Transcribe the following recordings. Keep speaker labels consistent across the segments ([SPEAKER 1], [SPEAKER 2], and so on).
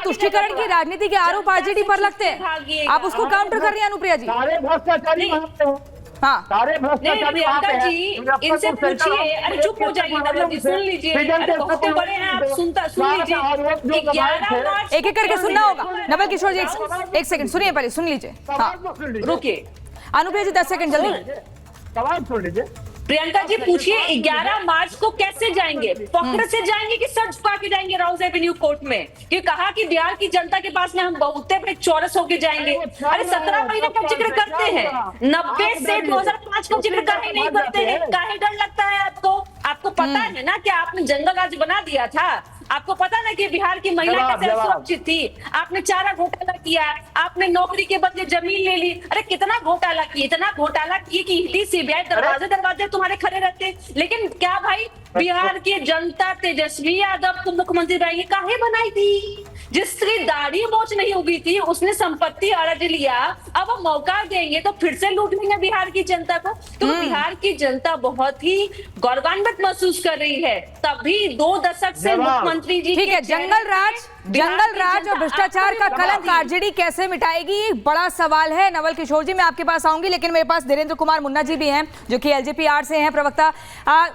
[SPEAKER 1] तुष्टीकरण की राजनीति के आरोप आरजेडी पर लगते हैं, आप उसको काउंटर कर रही हैं अनुप्रिया जी।
[SPEAKER 2] सारे भ्रष्टाचारी
[SPEAKER 1] हाँ,
[SPEAKER 2] सारे भ्रष्टाचारी
[SPEAKER 3] इनसे पूछिए। अरे चुप हो जाइए नवल जी, सुन लीजिए। अरे बहुत बड़े हैं आप, सुन लीजिए। 11 मार्च
[SPEAKER 1] एक एक करके सुनना होगा। नवल किशोर जी एक सेकंड सुनिए, पहले सुन लीजिए। हाँ
[SPEAKER 3] रुकिए
[SPEAKER 1] अनुप्रिया जी 10 सेकंड जल्दी।
[SPEAKER 2] सवाल सुन लीजिए।
[SPEAKER 3] प्रियंका जी पूछिए 11 मार्च को कैसे जाएंगे? फख्र से जाएंगे कि सर झुका के जाएंगे राउज एवेन्यू कोर्ट में? कि कहा कि बिहार की जनता के पास में हम बहुते पे चौरस होके जाएंगे। अरे 17 महीने का जिक्र करते हैं, 90 से 2005 का जिक्र काहे नहीं करते हैं? काहे डर लगता है आपको? आपको पता है ना कि आपने जंगल राज बना दिया था। आपको पता ना कि बिहार की महिला कैसे सुरक्षित थी? आपने चारा घोटाला किया, आपने नौकरी के बदले जमीन ले ली। अरे कितना घोटाला किए, इतना घोटाला किए कि ईडी सीबीआई दरवाजे तुम्हारे खड़े रहते। लेकिन क्या भाई, बिहार की जनता तेजस्वी यादव को मुख्यमंत्री बनाएंगे काहे बनाई थी? जिसकी दाढ़ी मोच नहीं उगी थी उसने संपत्ति अड़ज लिया, अब हम मौका देंगे तो फिर से लूट लेंगे बिहार की जनता को। तो बिहार की जनता बहुत ही गौरवान्वित महसूस कर रही है। तभी 2 दशक से मुख्यमंत्री जी
[SPEAKER 1] ठीक है, जंगल राज और भ्रष्टाचार का कलंक आरजेडी कैसे मिटाएगी, एक बड़ा सवाल है। नवल किशोर जी मैं आपके पास आऊंगी, लेकिन मेरे पास धीरेन्द्र कुमार मुन्ना जी भी हैं जो कि एलजेपीआर से हैं प्रवक्ता।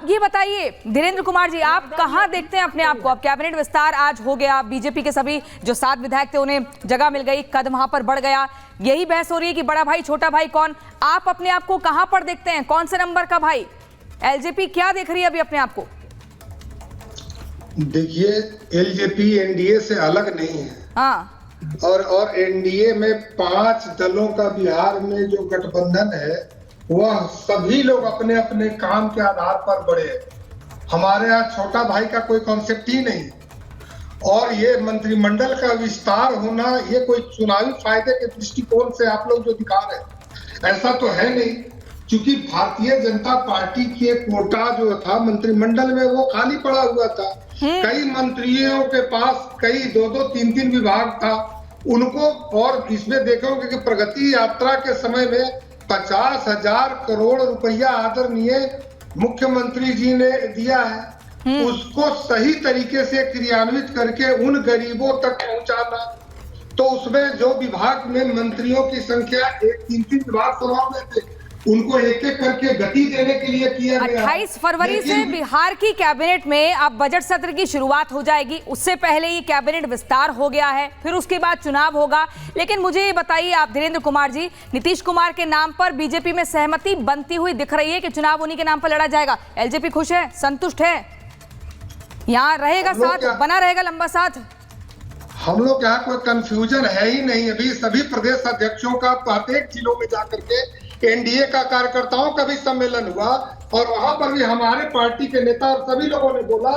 [SPEAKER 1] ये बताइए धीरेन्द्र कुमार जी, आप कहां देखते हैं अपने आप को? अब कैबिनेट विस्तार आज हो गया, बीजेपी के सभी जो 7 विधायक थे उन्हें जगह मिल गई, कद वहां पर बढ़ गया। यही बहस हो रही है कि बड़ा भाई छोटा भाई कौन? आप अपने आप को कहां पर देखते हैं, कौन से नंबर का भाई? एलजेपी क्या देख रही है अभी अपने आप को?
[SPEAKER 4] देखिए, एलजेपी एनडीए से अलग नहीं है।
[SPEAKER 1] हाँ,
[SPEAKER 4] और एनडीए में 5 दलों का बिहार में जो गठबंधन है वह सभी लोग अपने अपने काम के आधार पर बढ़े। हमारे यहाँ छोटा भाई का कोई कॉन्सेप्ट ही नहीं। और ये मंत्रिमंडल का विस्तार होना ये कोई चुनावी फायदे के दृष्टिकोण से आप लोग जो दिखा रहे हैं, ऐसा तो है नहीं। क्योंकि भारतीय जनता पार्टी के कोटा जो था मंत्रिमंडल में वो खाली पड़ा हुआ था। कई मंत्रियों के पास कई 2-2, 3-3 विभाग था उनको। और इसमें देखोगे कि प्रगति यात्रा के समय में 50,000 करोड़ रुपया आदरणीय मुख्यमंत्री जी ने दिया है। उसको सही तरीके से क्रियान्वित करके उन गरीबों तक पहुंचाना। तो उसमें जो विभाग में मंत्रियों की संख्या 3-3 विभाग समाव में थे, उनको एक एक करके गति देने के लिए किया गया।
[SPEAKER 1] 28 फरवरी से बिहार की कैबिनेट में अब बजट सत्र की शुरुआत हो जाएगी। उससे पहले ही कैबिनेट विस्तार हो गया है, फिर उसके बाद चुनाव होगा। लेकिन मुझे ये बताइए आप धीरेन्द्र कुमार जी, नीतीश कुमार के नाम पर बीजेपी में सहमति बनती हुई दिख रही है कि चुनाव उन्हीं के नाम पर लड़ा जाएगा। एलजेपी खुश है, संतुष्ट है, यहाँ रहेगा साथ, बना रहेगा लंबा साथ?
[SPEAKER 4] हम लोग यहाँ कोई कंफ्यूजन है ही नहीं। अभी सभी प्रदेश अध्यक्षों का प्रत्येक जिलों में जाकर के एनडीए का कार्यकर्ताओं का भी सम्मेलन हुआ और वहां पर भी हमारे पार्टी के नेता और सभी लोगों ने बोला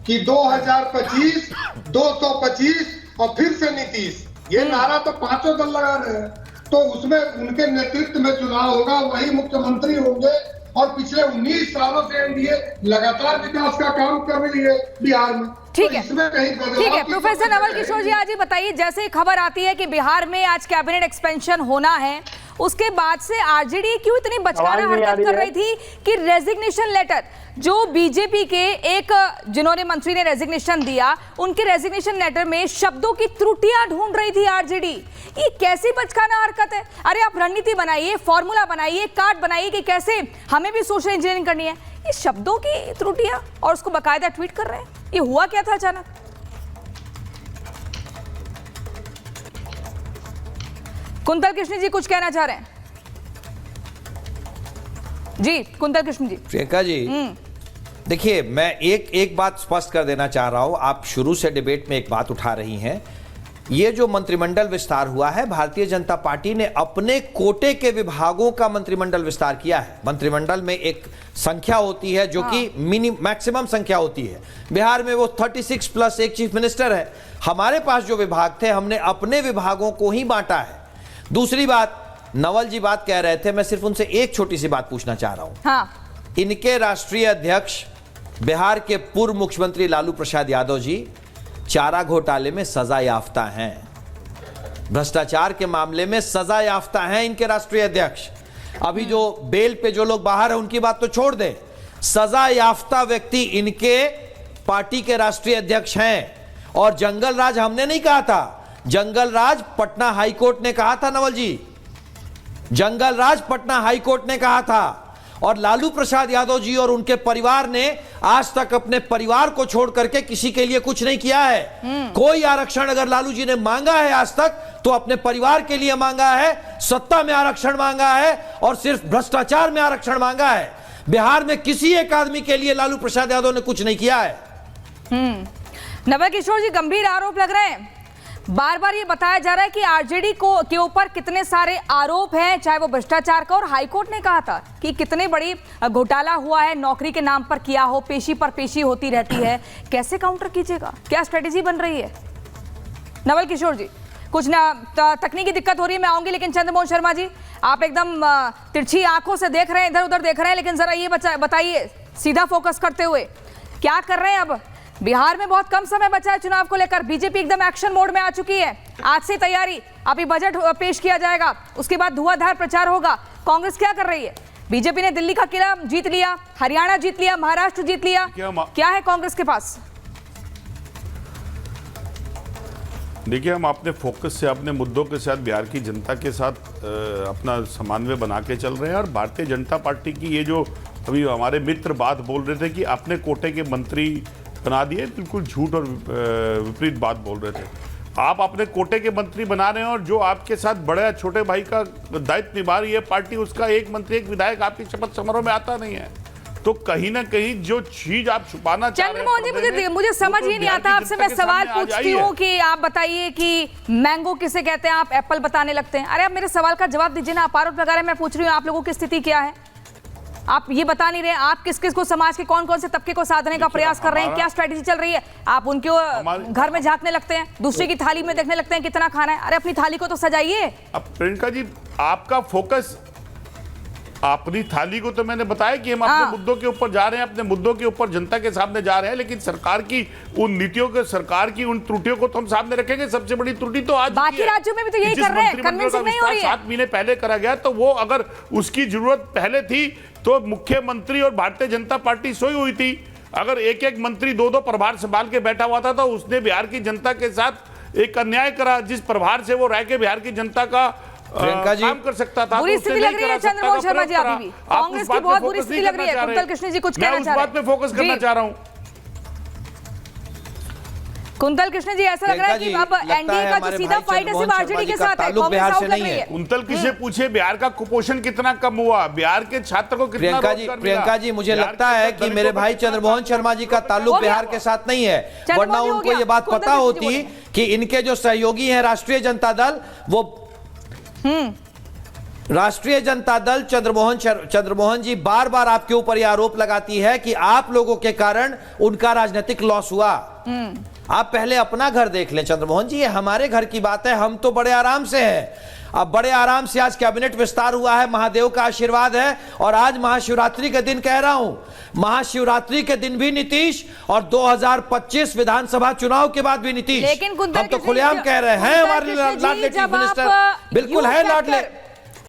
[SPEAKER 4] कि 2025, 225 और फिर से नीतीश, ये नारा तो 5 दल लगा रहे हैं। तो उसमें उनके नेतृत्व में चुनाव होगा, वही मुख्यमंत्री होंगे। और पिछले 19 सालों से एनडीए लगातार विकास का काम कर रही है बिहार में।
[SPEAKER 1] ठीक
[SPEAKER 4] तो
[SPEAKER 1] है,
[SPEAKER 4] इसमें कहीं
[SPEAKER 1] ठीक है। प्रोफेसर नवल किशोर जी आज ही बताइए, जैसे खबर आती है कि बिहार में आज कैबिनेट एक्सपेंशन होना है, उसके बाद से आरजेडी क्यों इतनी बचकाना हरकत कर रही थी कि रेजिग्नेशन लेटर जो बीजेपी के एक जिन्होंने मंत्री ने रेजिग्नेशन दिया, उनके रेजिग्नेशन लेटर में शब्दों की त्रुटियां ढूंढ रही थी आरजेडी। ये कैसी बचकाना हरकत है? अरे आप रणनीति बनाइए, फॉर्मूला बनाइए, कार्ड बनाइए कि कैसे हमें भी सोशल इंजीनियरिंग करनी है। ये शब्दों की त्रुटियां और उसको बाकायदा ट्वीट कर रहे हैं, ये हुआ क्या था अचानक? कुंतल कृष्ण जी कुछ कहना चाह रहे हैं? जी कुंतल कृष्ण जी।
[SPEAKER 5] प्रियंका जी देखिए, मैं एक बात स्पष्ट कर देना चाह रहा हूं। आप शुरू से डिबेट में एक बात उठा रही हैं, ये जो मंत्रिमंडल विस्तार हुआ है, भारतीय जनता पार्टी ने अपने कोटे के विभागों का मंत्रिमंडल विस्तार किया है। मंत्रिमंडल में एक संख्या होती है जो कि मैक्सिमम संख्या होती है। बिहार में वो 36 प्लस एक चीफ मिनिस्टर है। हमारे पास जो विभाग थे, हमने अपने विभागों को ही बांटा है। दूसरी बात, नवल जी बात कह रहे थे, मैं सिर्फ उनसे एक छोटी सी बात पूछना चाह रहा हूं।
[SPEAKER 1] हाँ।
[SPEAKER 5] इनके राष्ट्रीय अध्यक्ष बिहार के पूर्व मुख्यमंत्री लालू प्रसाद यादव जी चारा घोटाले में सजा याफ्ता हैं, भ्रष्टाचार के मामले में सजा याफ्ता हैं इनके राष्ट्रीय अध्यक्ष। अभी जो बेल पे जो लोग बाहर है उनकी बात तो छोड़ दें, सजा याफ्ता व्यक्ति इनके पार्टी के राष्ट्रीय अध्यक्ष हैं। और जंगल राज हमने नहीं कहा था, जंगल राज पटना हाई कोर्ट ने कहा था। नवल जी, जंगल राज पटना हाई कोर्ट ने कहा था। और लालू प्रसाद यादव जी और उनके परिवार ने आज तक अपने परिवार को छोड़ करके किसी के लिए कुछ नहीं किया है। कोई आरक्षण अगर लालू जी ने मांगा है आज तक तो अपने परिवार के लिए मांगा है, सत्ता में आरक्षण मांगा है और सिर्फ भ्रष्टाचार में आरक्षण मांगा है। बिहार में किसी एक आदमी के लिए लालू प्रसाद यादव ने कुछ नहीं किया है।
[SPEAKER 1] नवल किशोर जी, गंभीर आरोप लग रहे हैं। बार बार ये बताया जा रहा है कि आरजेडी के ऊपर कितने सारे आरोप हैं, चाहे वो भ्रष्टाचार का, और हाईकोर्ट ने कहा था कि कितने बड़ी घोटाला हुआ है, नौकरी के नाम पर किया हो, पेशी पर पेशी होती रहती है। कैसे काउंटर कीजिएगा, क्या स्ट्रेटेजी बन रही है? नवल किशोर जी, कुछ ना तकनीकी दिक्कत हो रही है, मैं आऊंगी, लेकिन चंद्रमोहन शर्मा जी, आप एकदम तिरछी आंखों से देख रहे हैं, इधर उधर देख रहे हैं, लेकिन जरा ये बताइए सीधा फोकस करते हुए, क्या कर रहे हैं अब? बिहार में बहुत कम समय बचा है चुनाव को लेकर, बीजेपी एकदम एक्शन मोड में आ चुकी है। आज से तैयारी, अभी बजट पेश किया जाएगा, उसके बाद धुआंधार प्रचार होगा। कांग्रेस क्या कर रही है? बीजेपी ने दिल्ली का किला जीत लिया, हरियाणा जीत लिया, महाराष्ट्र जीत लिया, क्या है कांग्रेस के पास?
[SPEAKER 6] देखिए, हम अपने फोकस से, अपने मुद्दों के साथ बिहार की जनता के साथ अपना समन्वय बना के चल रहे हैं। और भारतीय जनता पार्टी की ये जो अभी हमारे मित्र बात बोल रहे थे कि अपने कोटे के मंत्री बना दिए, बिल्कुल झूठ और विपरीत बात बोल रहे थे। आप अपने कोटे के मंत्री बना रहे हैं और जो आपके साथ बड़े छोटे भाई का दायित्व निभा रही है पार्टी, उसका एक मंत्री, एक विधायक आपकी शपथ समारोह में आता नहीं है। तो कहीं ना कहीं जो चीज आप छुपाना चाह रहे हैं,
[SPEAKER 1] चंद्रमोहन जी, मुझे समझ ही नहीं आता। आपसे मैं सवाल पूछती हूँ कि आप बताइए कि मैंगो किसे कहते हैं, आप एप्पल बताने लगते हैं। अरे आप मेरे सवाल का जवाब दीजिए ना, आप आरोप लगा रहे हैं, मैं पूछ रही हूँ आप लोगों की स्थिति क्या है? आप ये बता नहीं रहे, आप किस किस को, समाज के कौन कौन से तबके को साधने का प्रयास कर रहे हैं, क्या स्ट्रेटेजी चल रही है? आप उनके घर में झांकने लगते हैं, दूसरे की थाली में देखने लगते हैं कितना खाना है। अरे अपनी थाली को तो सजाइए।
[SPEAKER 6] अब प्रियंका जी, आपका फोकस अपनी थाली को, तो मैंने बताया कि हम अपने मुद्दों के ऊपर जा रहे हैं, अपने मुद्दों के ऊपर जनता के सामने जा रहे हैं, लेकिन सरकार की उन नीतियों के, सरकार की उन त्रुटियों को तो हम सामने रखेंगे। सबसे बड़ी त्रुटि तो आज
[SPEAKER 1] बाकी राज्यों में भी तो यही कर रहे हैं, कन्विंसिंग नहीं हो रही है।
[SPEAKER 6] 7 महीने पहले करा गया, तो वो अगर उसकी जरूरत पहले थी तो मुख्यमंत्री और भारतीय जनता पार्टी सोई हुई थी। अगर एक एक मंत्री 2-2 प्रभार संभाल के बैठा हुआ था तो उसने बिहार की जनता के साथ एक अन्याय करा। जिस प्रभार से वो रह के बिहार की जनता का काम कर सकता था,
[SPEAKER 1] बुरी स्थिति लग रही है चंद्रमोहन शर्मा जी, अभी भी कांग्रेस की बहुत बुरी स्थिति लग रही है। कुंतल कृष्ण जी कुछ कहना चाह रहे हैं?
[SPEAKER 6] मैं उस बात पे फोकस करना चाह रहा हूं।
[SPEAKER 1] कुंतल कृष्ण जी, ऐसा लग रहा है कि अब एनडीए का जो सीधा फाइट है सिर्फ आरजेडी के साथ है, कांग्रेस आउट लग रही है।
[SPEAKER 6] कुंतल किसे पूछे बिहार का कुपोषण कितना कम हुआ, बिहार के छात्र को कितना रोजगार मिला?
[SPEAKER 5] प्रियंका जी, मुझे लगता है कि मेरे भाई चंद्रमोहन शर्मा जी का ताल्लुक बिहार के साथ नहीं है, वरना उनको ये बात पता होती कि इनके जो सहयोगी हैं राष्ट्रीय जनता दल, वो राष्ट्रीय जनता दल चंद्रमोहन जी बार बार आपके ऊपर यह आरोप लगाती है कि आप लोगों के कारण उनका राजनीतिक लॉस हुआ। आप पहले अपना घर देख लें चंद्रमोहन जी, ये हमारे घर की बात है, हम तो बड़े आराम से हैं। अब बड़े आराम से आज कैबिनेट विस्तार हुआ है, महादेव का आशीर्वाद है। और आज महाशिवरात्रि के दिन कह रहा हूं, महाशिवरात्रि के दिन भी नीतीश और 2025 विधानसभा चुनाव के बाद भी नीतीश।
[SPEAKER 1] लेकिन
[SPEAKER 5] हम तो खुलेआम कह रहे हैं हमारे लाडले चीफ मिनिस्टर, बिल्कुल है लाडले।